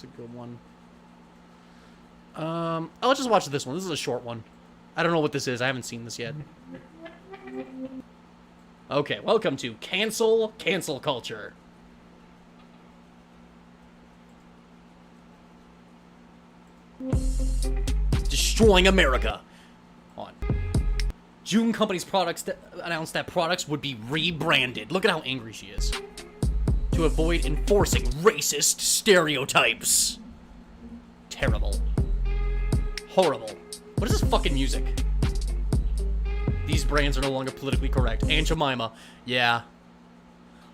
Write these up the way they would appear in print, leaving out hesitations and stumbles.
It's a good one. I'll just watch this one. This is a short one. I don't know what this is. I haven't seen this yet. Okay, welcome to cancel culture. Destroying America. On. June Company's products announced that products would be rebranded. Look at how angry she is. To avoid enforcing racist stereotypes. Terrible. Horrible. What is this fucking music? These brands are no longer politically correct. Aunt Jemima. Yeah.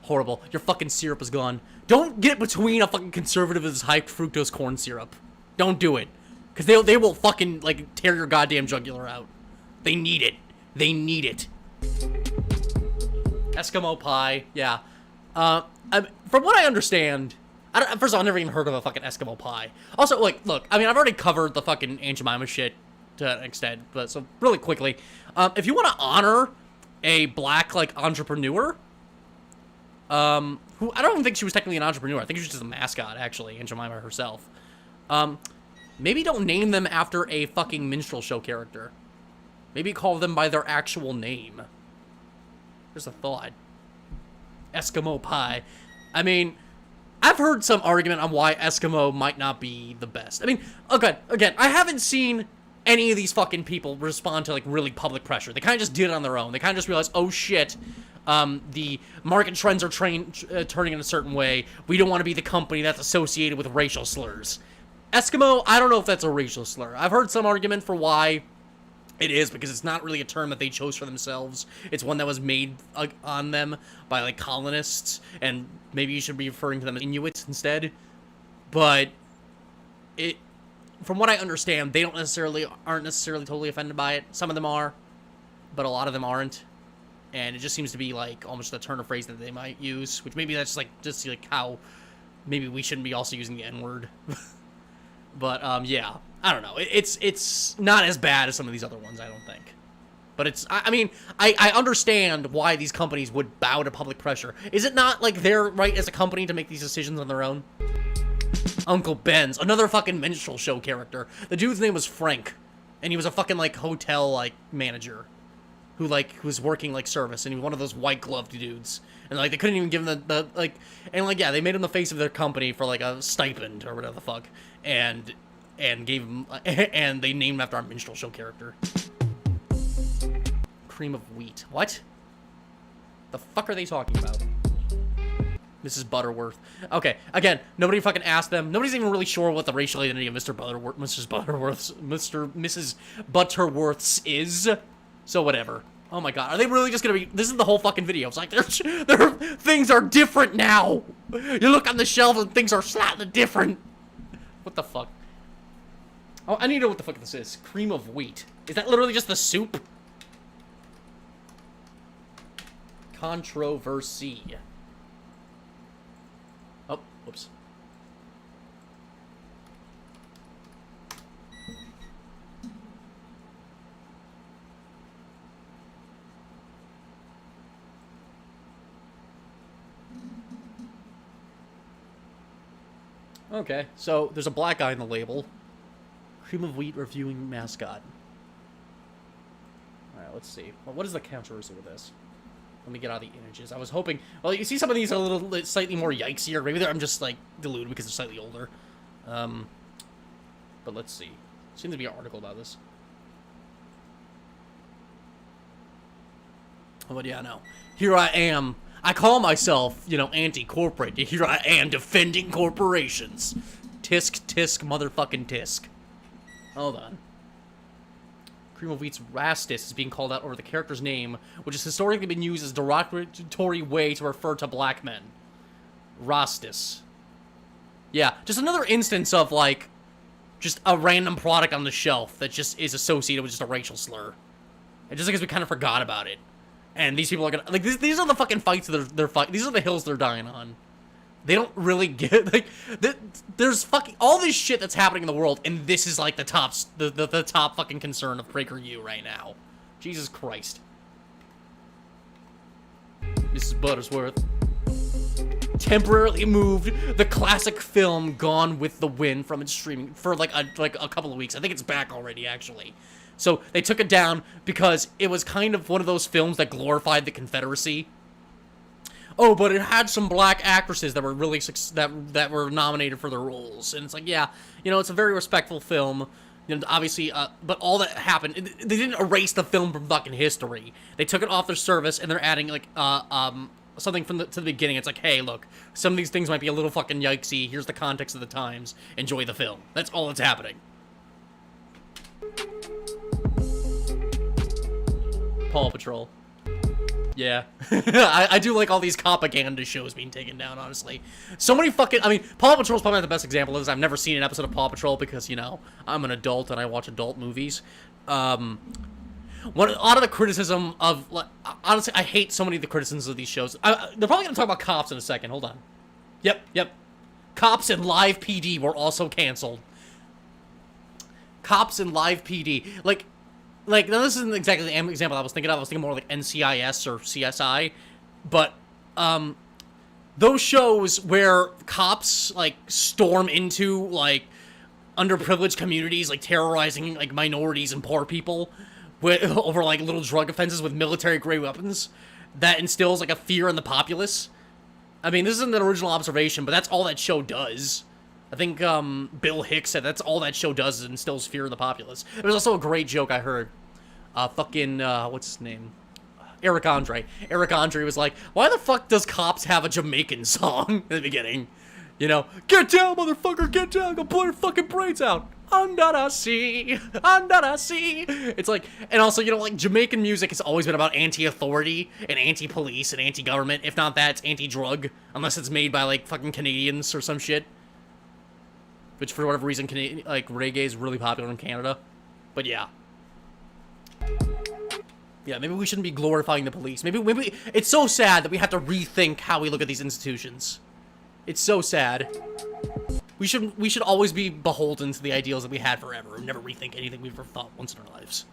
Horrible. Your fucking syrup is gone. Don't get between a fucking conservative and this high fructose corn syrup. Don't do it. Because they will fucking, like, tear your goddamn jugular out. They need it. They need it. Eskimo pie. Yeah. From what I understand... first of all, I've never even heard of a fucking Eskimo pie. Also, like, look, I mean, I've already covered the fucking Aunt Jemima shit to an extent, but so really quickly, if you want to honor a black, like, entrepreneur, who, I don't even think she was technically an entrepreneur, I think she was just a mascot, actually, Aunt Jemima herself, maybe don't name them after a fucking minstrel show character. Maybe call them by their actual name. There's a thought. Eskimo pie. I mean... I've heard some argument on why Eskimo might not be the best. I mean, okay, again, I haven't seen any of these fucking people respond to, like, really public pressure. They kind of just did it on their own. They kind of just realized, oh, shit, the market trends are turning in a certain way. We don't want to be the company that's associated with racial slurs. Eskimo, I don't know if that's a racial slur. I've heard some argument for why it is, because it's not really a term that they chose for themselves. It's one that was made on them by, like, colonists, and maybe you should be referring to them as Inuits instead. But it, from what I understand, they aren't necessarily totally offended by it. Some of them are, but a lot of them aren't. And it just seems to be, like, almost a turn of phrase that they might use, which maybe that's just like how maybe we shouldn't be also using the N-word. But yeah, I don't know. It's not as bad as some of these other ones, I don't think. But it's, I mean, I understand why these companies would bow to public pressure. Is it not, like, their right as a company to make these decisions on their own? Uncle Ben's, another fucking minstrel show character. The dude's name was Frank, and he was a fucking, like, hotel, like, manager who, like, was working, like, service, and he was one of those white-gloved dudes. And, like, they couldn't even give him the like, and, like, yeah, they made him the face of their company for, like, a stipend or whatever the fuck. And gave him, and they named him after our minstrel show character. Cream of wheat. What? The fuck are they talking about? Mrs. Butterworth. Okay, again, nobody fucking asked them. Nobody's even really sure what the racial identity of Mrs. Butterworth's is. So whatever. Oh my god, are they really just gonna be... This is the whole fucking video. It's like, things are different now. You look on the shelf and things are slightly different. What the fuck? Oh, I need to know what the fuck this is. Cream of wheat. Is that literally just the soup? Controversy. Oh, whoops. Okay, so there's a black guy in the label. Cream of wheat reviewing mascot. Alright, let's see. Well, what is the controversy with this? Let me get out of the images. I was hoping... Well, you see some of these are a little slightly more yikesier. Maybe I'm just, like, deluded because they're slightly older. But let's see. Seems to be an article about this. Oh, but yeah, no. Here I am. I call myself, you know, anti-corporate. Here I am defending corporations. Tisk, tisk, motherfucking tisk. Hold on. Cream of Wheat's Rastus is being called out over the character's name, which has historically been used as a derogatory way to refer to black men. Rastus. Yeah, just another instance of, like, just a random product on the shelf that just is associated with just a racial slur. And just because we kind of forgot about it. And these people are gonna, like, these are the fucking fights that they're fighting. These are the hills they're dying on. They don't really get, like, there's fucking, all this shit that's happening in the world, and this is, like, the top fucking concern of PragerU right now. Jesus Christ. Mrs. Buttersworth. temporarily moved the classic film Gone with the Wind from its streaming for like a couple of weeks. I think it's back already, actually. So they took it down because it was kind of one of those films that glorified the Confederacy. Oh, but it had some black actresses that were really that were nominated for their roles, and it's like, yeah, you know, it's a very respectful film. You know, obviously, but all that happened, they didn't erase the film from fucking history. They took it off their service, and they're adding like something from to the beginning. It's like, hey, look, some of these things might be a little fucking yikesy. Here's the context of the times. Enjoy the film. That's all that's happening. Paw Patrol. Yeah. I do like all these propaganda shows being taken down, honestly. So many fucking... I mean, Paw Patrol's probably not the best example of this. I've never seen an episode of Paw Patrol because, you know, I'm an adult and I watch adult movies. A lot of the criticism of... Like, honestly, I hate so many of the criticisms of these shows. They're probably going to talk about Cops in a second. Hold on. Yep. Cops and Live PD were also canceled. Cops and Live PD. Like, now this isn't exactly the example I was thinking of. I was thinking more like NCIS or CSI. But, those shows where cops, like, storm into, like, underprivileged communities, like, terrorizing, like, minorities and poor people over, like, little drug offenses with military-grade weapons, that instills, like, a fear in the populace. I mean, this isn't an original observation, but that's all that show does. I think, Bill Hicks said that's all that show does is instills fear in the populace. There's also a great joke I heard. What's his name? Eric Andre. Eric Andre was like, why the fuck does Cops have a Jamaican song in the beginning? You know, get down, motherfucker, get down, go blow your fucking brains out. Under the sea, under the sea. It's like, and also, you know, like, Jamaican music has always been about anti-authority and anti-police and anti-government. If not that, it's anti-drug, unless it's made by, like, fucking Canadians or some shit. Which, for whatever reason, like, reggae is really popular in Canada. But, yeah. Yeah, maybe we shouldn't be glorifying the police. Maybe it's so sad that we have to rethink how we look at these institutions. It's so sad. We should always be beholden to the ideals that we had forever and never rethink anything we've ever thought once in our lives.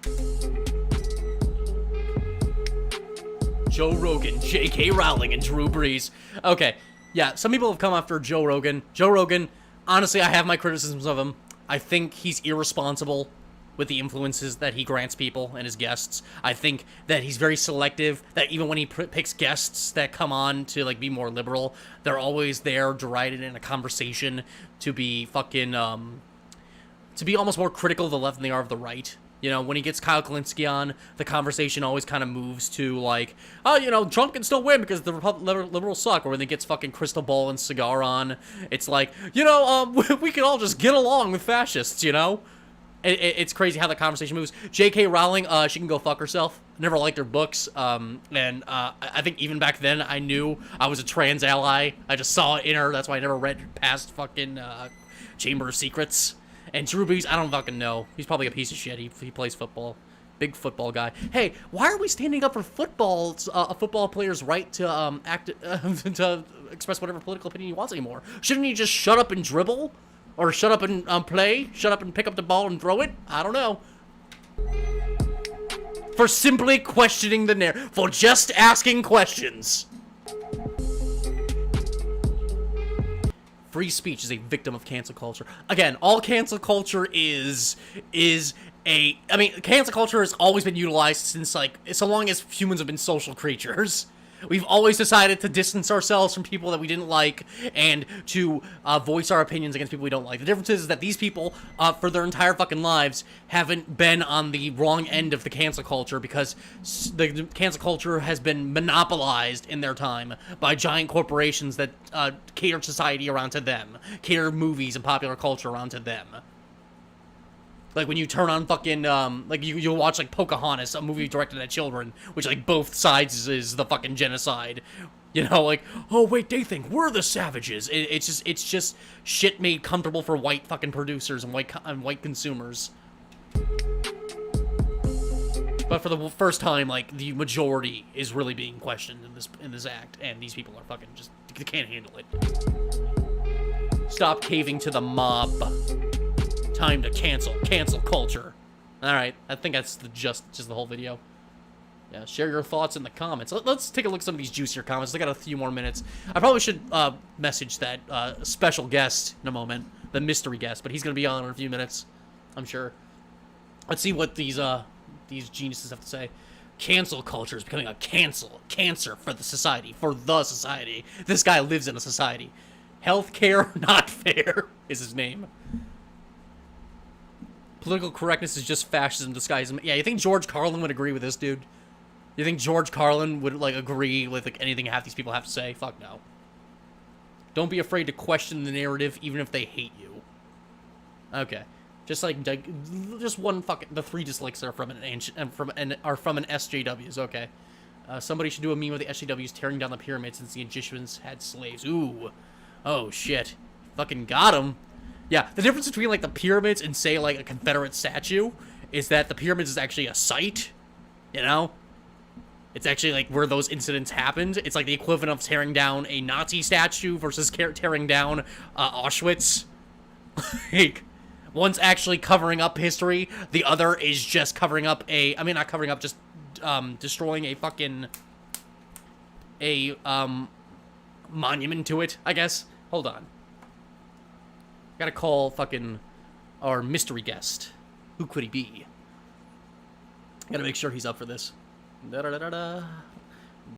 Joe Rogan, J.K. Rowling, and Drew Brees. Okay, yeah, some people have come after Joe Rogan. Joe Rogan, honestly, I have my criticisms of him. I think he's irresponsible with the influences that he grants people and his guests. I think that he's very selective, that even when he picks guests that come on to, like, be more liberal, they're always there derided in a conversation to be fucking, to be almost more critical of the left than they are of the right. You know, when he gets Kyle Kalinske on, the conversation always kind of moves to, like, oh, you know, Trump can still win because the liberals suck. Or when he gets fucking Crystal Ball and Cigar on, it's like, you know, we can all just get along with fascists, you know? It's crazy how the conversation moves. J.K. Rowling, she can go fuck herself. Never liked her books. And I think even back then, I knew I was a trans ally. I just saw it in her. That's why I never read past fucking Chamber of Secrets. And Drew Brees, I don't fucking know. He's probably a piece of shit. He plays football. Big football guy. Hey, why are we standing up for football? A football player's right to to express whatever political opinion he wants anymore. Shouldn't he just shut up and dribble? Or shut up and play? Shut up and pick up the ball and throw it? I don't know. For simply questioning the narrative. For just asking questions. Free speech is a victim of cancel culture. Again, all cancel culture is a... I mean, cancel culture has always been utilized since, like, so long as humans have been social creatures. We've always decided to distance ourselves from people that we didn't like and to voice our opinions against people we don't like. The difference is that these people, for their entire fucking lives, haven't been on the wrong end of the cancel culture because the cancel culture has been monopolized in their time by giant corporations that cater society around to them, cater movies and popular culture around to them. Like, when you turn on fucking, like, you'll watch, like, Pocahontas, a movie directed at children, which, like, both sides is the fucking genocide. You know, like, oh, wait, they think we're the savages. It's just shit made comfortable for white fucking producers and white consumers. But for the first time, like, the majority is really being questioned in this act, and these people are fucking just, they can't handle it. Stop caving to the mob. Time to cancel culture. Alright, I think that's just the whole video. Yeah, share your thoughts in the comments. Let's take a look at some of these juicier comments. I got a few more minutes. I probably should message that special guest in a moment, the mystery guest, but he's gonna be on in a few minutes, I'm sure. Let's see what these geniuses have to say. Cancel culture is becoming a cancer for the society, This guy lives in a society. Healthcare not fair is his name. Political correctness is just fascism disguised. Yeah, you think George Carlin would agree with this, dude? You think George Carlin would, like, agree with, like, anything half these people have to say? Fuck no. Don't be afraid to question the narrative, even if they hate you. Okay. Just, like, just one fucking... The 3 dislikes are from an SJWs. Okay. Somebody should do a meme of the SJWs tearing down the pyramids since the Egyptians had slaves. Ooh. Oh, shit. Fucking got him. Yeah, the difference between, like, the pyramids and, say, like, a Confederate statue is that the pyramids is actually a site, you know? It's actually, like, where those incidents happened. It's, like, the equivalent of tearing down a Nazi statue versus tearing down Auschwitz. Like, one's actually covering up history. The other is just covering up I mean, not covering up, just destroying a fucking... monument to it, I guess. Hold on. Gotta call fucking our mystery guest. Who could he be? Gotta make sure he's up for this. Da-da-da-da-da.